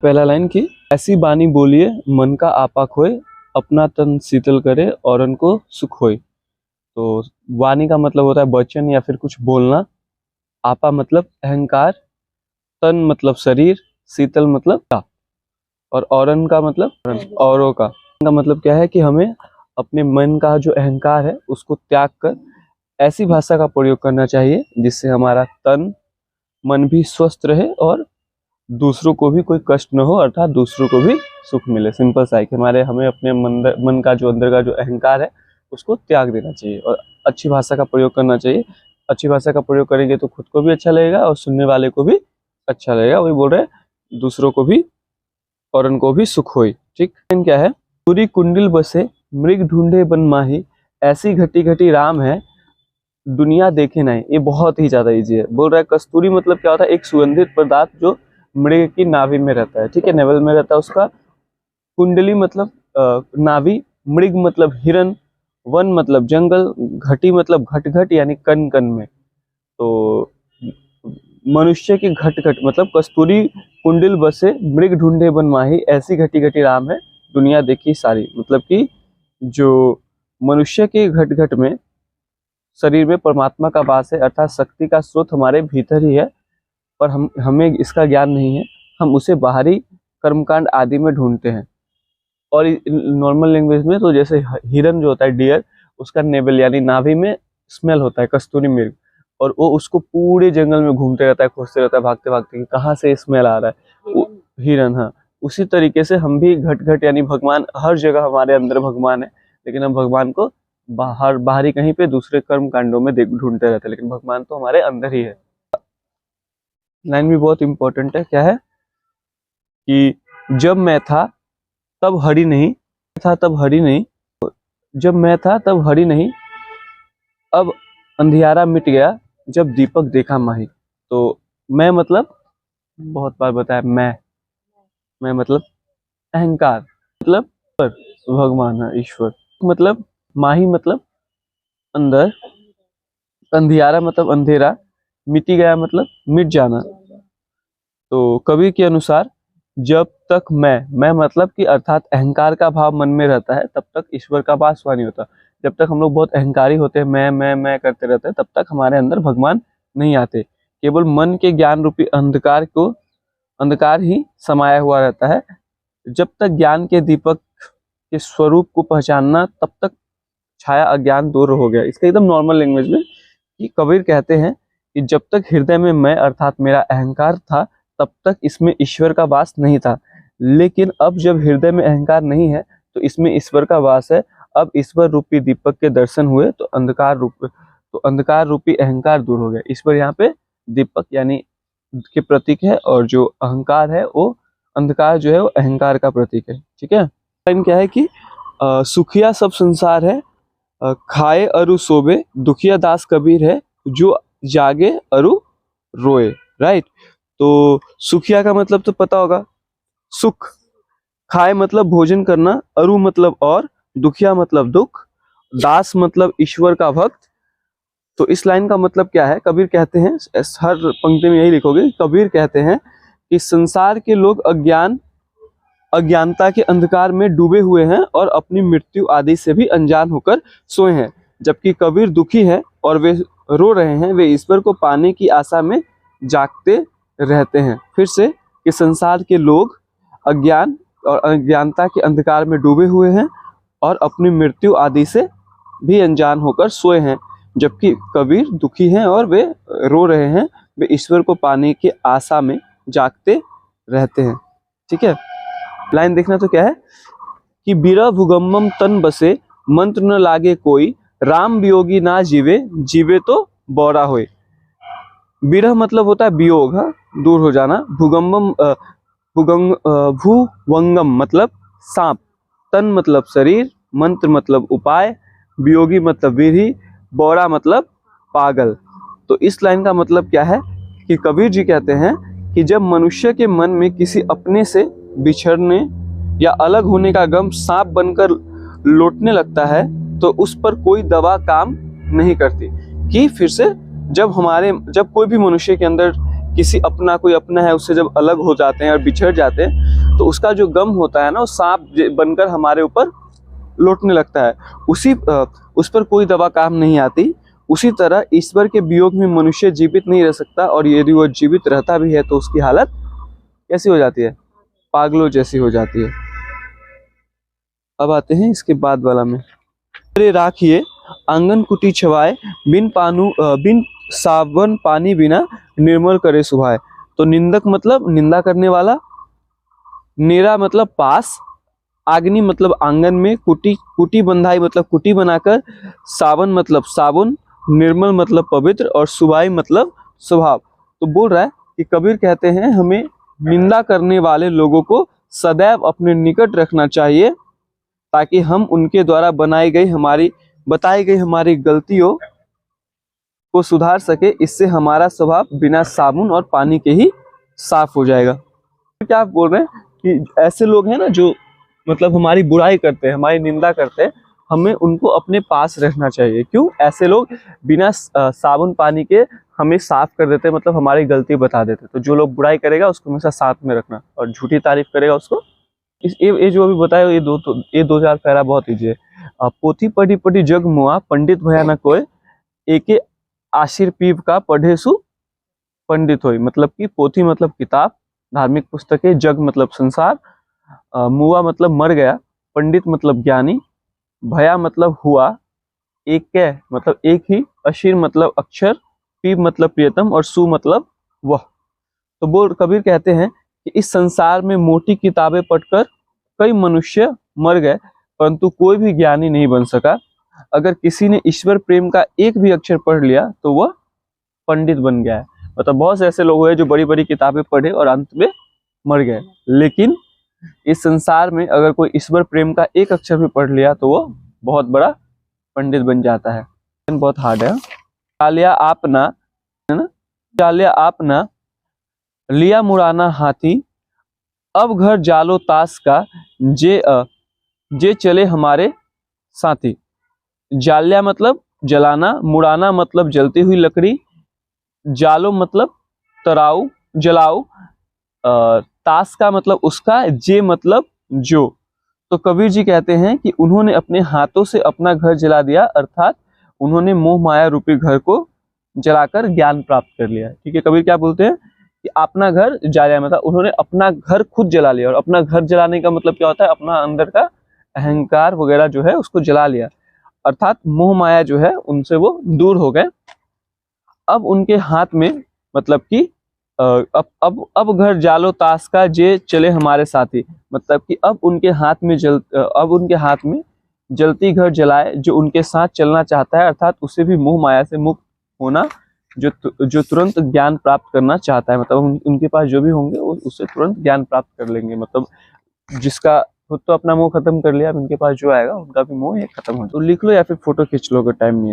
पहला लाइन की ऐसी बानी बोलिए मन का आपा खोए, अपना तन शीतल करे औरन को सुख होए। तो वाणी का मतलब होता है वचन या फिर कुछ बोलना। आपा मतलब अहंकार, तन मतलब शरीर, शीतल मतलब का, और औरन का मतलब औरों का मतलब क्या है कि हमें अपने मन का जो अहंकार है उसको त्याग कर ऐसी भाषा का प्रयोग करना चाहिए जिससे हमारा तन मन भी स्वस्थ रहे और दूसरों को भी कोई कष्ट न हो, अर्थात दूसरों को भी सुख मिले। सिंपल सा है कि हमें अपने मन का जो अंदर का जो अहंकार है उसको त्याग देना चाहिए और अच्छी भाषा का प्रयोग करना चाहिए। अच्छी भाषा का प्रयोग करेंगे तो खुद को भी अच्छा लगेगा और सुनने वाले को भी अच्छा लगेगा। वही बोल रहे हैं दूसरों को भी और उनको भी सुख होई। ठीक क्या है, पूरी कुंडिल बसे मृग ढूंढे बन माही, ऐसी घटी घटी राम है दुनिया देखे नहीं। ये बहुत ही ज्यादा इजी है। बोल रहा है कस्तूरी मतलब क्या होता है, एक सुगंधित पदार्थ जो मृग की नाभि में रहता है। ठीक है, नेवल में रहता है उसका। कुंडली मतलब नाभि, मृग मतलब हिरन, वन मतलब जंगल, घटी मतलब घट घट यानी कन कन में। तो मनुष्य की घट घट मतलब कस्तूरी कुंडिल बसे मृग ढूंढे बन माही, ऐसी घटी घटी राम है दुनिया देखी सारी। मतलब कि जो मनुष्य के घट घट में शरीर में परमात्मा का वास है, अर्थात शक्ति का स्रोत हमारे भीतर ही है, पर हमें इसका ज्ञान नहीं है। हम उसे बाहरी कर्मकांड आदि में ढूंढते हैं। और नॉर्मल लैंग्वेज में तो जैसे हिरन जो होता है डियर, उसका नेवल यानी नाभि में स्मेल होता है कस्तूरी मृग, और वो उसको पूरे जंगल में घूमते रहता है, खोजते रहता है भागते भागते कि कहाँ से स्मेल आ रहा है। हिरन, हाँ। उसी तरीके से हम भी घट घट यानी भगवान हर जगह हमारे अंदर भगवान है, लेकिन हम भगवान को बाहरी कहीं पे दूसरे कर्म कांडों में ढूंढते रहते हैं, लेकिन भगवान तो हमारे अंदर ही है। लाइन भी बहुत इंपॉर्टेंट है। क्या है कि जब मैं था तब हरि नहीं, था तब हरि नहीं, जब मैं था तब हरि नहीं, अब अंधियारा मिट गया जब दीपक देखा माही। तो मैं मतलब बहुत बार बताया, मैं मतलब अहंकार, मतलब भगवान है, ईश्वर। मतलब माही मतलब अंदर, अंधियारा मतलब अंधेरा, मिटी गया मतलब मिट जाना। तो कबीर के अनुसार जब तक मैं मतलब कि अर्थात अहंकार का भाव मन में रहता है तब तक ईश्वर का वास नहीं होता। जब तक हम लोग बहुत अहंकारी होते हैं, मैं करते रहते हैं, तब तक हमारे अंदर भगवान नहीं आते। केवल मन के ज्ञान रूपी अंधकार ही समाया हुआ रहता है। जब तक ज्ञान के दीपक के स्वरूप को पहचानना, तब तक छाया अज्ञान दूर हो गया। इसका एकदम नॉर्मल लैंग्वेज में कि कबीर कहते हैं कि जब तक हृदय में मैं अर्थात मेरा अहंकार था तब तक इसमें ईश्वर का वास नहीं था, लेकिन अब जब हृदय में अहंकार नहीं है तो इसमें ईश्वर का वास है। अब ईश्वर रूपी दीपक के दर्शन हुए तो अंधकार रूपी अहंकार दूर हो गया। ईश्वर यहाँ पे दीपक यानी के प्रतीक है, और जो अहंकार है वो अंधकार जो है वो अहंकार का प्रतीक है। ठीक है, क्या है कि सुखिया सब संसार है, खाए अरु सोबे, दुखिया दास कबीर है, जो जागे अरु रोए। राइट। तो सुखिया का मतलब तो पता होगा, सुख। खाए मतलब भोजन करना, अरु मतलब और, दुखिया मतलब दुख, दास मतलब ईश्वर का भक्त। तो इस लाइन का मतलब क्या है, कबीर कहते हैं, हर पंक्ति में यही लिखोगे, कबीर कहते हैं कि संसार के लोग अज्ञानता के अंधकार में डूबे हुए हैं और अपनी मृत्यु आदि से भी अनजान होकर सोए हैं, जबकि कबीर दुखी है और वे रो रहे हैं, वे ईश्वर को पाने की आशा में जागते रहते हैं। फिर से कि संसार के लोग अज्ञान और अज्ञानता के अंधकार में डूबे हुए हैं और अपनी मृत्यु आदि से भी अनजान होकर सोए हैं, जबकि कबीर दुखी हैं और वे रो रहे हैं, वे ईश्वर को पाने की आशा में जागते रहते हैं। ठीक है, लाइन देखना तो क्या है कि बिरह भुगम्मम तन बसे, मंत्र न लागे कोई, राम वियोगी ना जीवे, जीवे तो बौरा होए। बिरह मतलब होता है वियोग, हाँ, दूर हो जाना। भुगम्मम भुवंगम मतलब सांप, तन मतलब शरीर, मंत्र मतलब उपाय, वियोगी मतलब विरही, बौरा मतलब पागल। तो इस लाइन का मतलब क्या है कि कबीर जी कहते हैं कि जब मनुष्य के मन में किसी अपने से बिछड़ने या अलग होने का गम सांप बनकर लौटने लगता है तो उस पर कोई दवा काम नहीं करती। कि फिर से जब कोई भी मनुष्य के अंदर किसी अपना कोई अपना है उससे जब अलग हो जाते हैं और बिछड़ जाते हैं तो उसका जो गम होता है ना, वो सांप बनकर हमारे ऊपर लौटने लगता है। उस पर कोई दवा काम नहीं आती। उसी तरह ईश्वर के वियोग में मनुष्य जीवित नहीं रह सकता, और यदि वो जीवित रहता भी है तो उसकी हालत कैसी हो जाती है? पागलों जैसी हो जाती है। अब आते हैं इसके बाद वाला में। अरे राखिए आंगन कुटी छवाए, बिन सावन पानी बिना निर्मल करे सुभाए। तो निंदक मतलब निंदा करने वाला, नेरा मतलब पास, आग्नि मतलब आंगन में, कुटी बंधाई मतलब कुटी बनाकर, सावन मतलब साबुन, निर्मल मतलब पवित्र, और सुभाई मतलब स्वभाव। तो बोल रहा है कि कबीर कहते हैं हमें निंदा करने वाले लोगों को सदैव अपने निकट रखना चाहिए, ताकि हम उनके द्वारा बताई गई हमारी गलतियों को सुधार सके। इससे हमारा स्वभाव बिना साबुन और पानी के ही साफ हो जाएगा। क्या आप बोल रहे हैं कि ऐसे लोग हैं ना जो मतलब हमारी बुराई करते हैं, हमारी निंदा करते हैं, हमें उनको अपने पास रखना चाहिए। क्यों? ऐसे लोग बिना साबुन पानी के हमें साफ कर देते हैं, मतलब हमारी गलती बता देते हैं। तो जो लोग बुराई करेगा उसको हमेशा साथ में रखना, और झूठी तारीफ करेगा उसको ये जो अभी बताया ये 2000 पैरा बहुत ईजी है। पोथी पढ़ी पढ़ी जग मुआ, पंडित भया न कोई, एके आशीर पीव का पढ़े सु पंडित होई। मतलब कि पोथी मतलब किताब, धार्मिक पुस्तकें, जग मतलब संसार, मुआ मतलब मर गया, पंडित मतलब ज्ञानी, भया मतलब हुआ, एक मतलब एक ही, अशीर मतलब अक्षर, पीव मतलब प्रियतम, और सु मतलब वह। तो कबीर कहते हैं कि इस संसार में मोटी किताबें पढ़कर कई मनुष्य मर गए, परंतु कोई भी ज्ञानी नहीं बन सका। अगर किसी ने ईश्वर प्रेम का एक भी अक्षर पढ़ लिया तो वह पंडित बन गया है। मतलब बहुत से ऐसे लोग हैं जो बड़ी बड़ी किताबें पढ़े और अंत में मर गए, लेकिन इस संसार में अगर कोई ईश्वर प्रेम का एक अक्षर भी पढ़ लिया तो वह बहुत बड़ा पंडित बन जाता है। बहुत हार्ड है। चालिया आपना, है ना, चालिया आपना लिया मुराना हाथी, अब घर जालो ताश का, जे चले हमारे साथी। जाल्या मतलब जलाना, मुराना मतलब जलती हुई लकड़ी, जालो मतलब तराऊ जलाओ, ताश का मतलब उसका, जे मतलब जो। तो कबीर जी कहते हैं कि उन्होंने अपने हाथों से अपना घर जला दिया, अर्थात उन्होंने मोह माया रूपी घर को जलाकर ज्ञान प्राप्त कर लिया। ठीक है, कबीर क्या बोलते हैं कि अपना घर जलाया, मतलब उन्होंने अपना घर खुद जला लिया। और अपना घर जलाने का मतलब क्या होता है? अपना अंदर का अहंकार वगैरह जो है उसको जला लिया, अर्थात मोह माया जो है उनसे वो दूर हो गए। अब उनके हाथ में मतलब कि अब घर जालो ताश का, जे चले हमारे साथी। मतलब कि अब उनके हाथ में जलती घर जलाए जो उनके साथ चलना चाहता है, अर्थात उसे भी मोह माया से मुक्त होना, जो तुरंत ज्ञान प्राप्त करना चाहता है। मतलब उनके पास जो भी होंगे वो उससे तुरंत ज्ञान प्राप्त कर लेंगे। मतलब जिसका खुद तो अपना मोह खत्म कर लिया, अब इनके पास जो आएगा उनका भी मोह खत्म हो। तो लिख लो या फिर फोटो खींच लो अगर टाइम नहीं है।